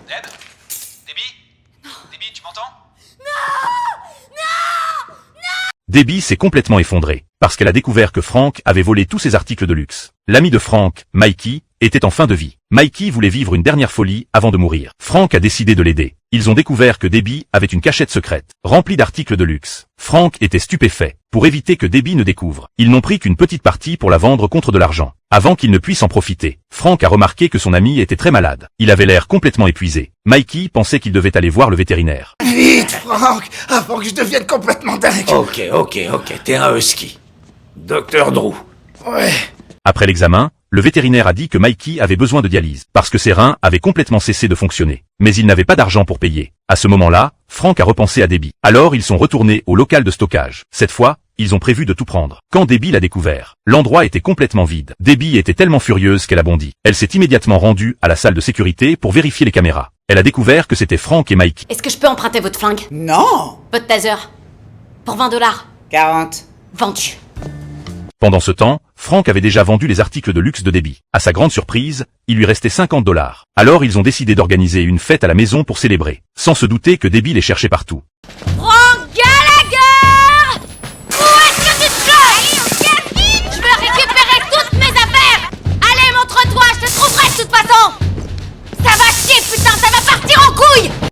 Ned? Debbie? Debbie, tu m'entends? Debbie s'est complètement effondrée, parce qu'elle a découvert que Frank avait volé tous ses articles de luxe. L'ami de Frank, Mikey, était en fin de vie. Mikey voulait vivre une dernière folie avant de mourir. Frank a décidé de l'aider. Ils ont découvert que Debbie avait une cachette secrète, remplie d'articles de luxe. Frank était stupéfait. Pour éviter que Debbie ne découvre, ils n'ont pris qu'une petite partie pour la vendre contre de l'argent, avant qu'il ne puisse en profiter. Frank a remarqué que son ami était très malade. Il avait l'air complètement épuisé. Mikey pensait qu'il devait aller voir le vétérinaire. Vite, Frank, avant que je devienne complètement dingue. Ok, t'es un husky. Docteur Drew. Ouais. Après l'examen, le vétérinaire a dit que Mikey avait besoin de dialyse, parce que ses reins avaient complètement cessé de fonctionner. Mais il n'avait pas d'argent pour payer. À ce moment-là, Frank a repensé à Debbie. Alors ils sont retournés au local de stockage. Cette fois, ils ont prévu de tout prendre. Quand Debbie l'a découvert, l'endroit était complètement vide. Debbie était tellement furieuse qu'elle a bondi. Elle s'est immédiatement rendue à la salle de sécurité pour vérifier les caméras. Elle a découvert que c'était Frank et Mikey. Est-ce que je peux emprunter votre flingue? Non. Votre taser? Pour 20 $. 40. Vendu. Pendant ce temps, Frank avait déjà vendu les articles de luxe de Debbie. À sa grande surprise, il lui restait 50 $. Alors ils ont décidé d'organiser une fête à la maison pour célébrer, sans se douter que Debbie les cherchait partout.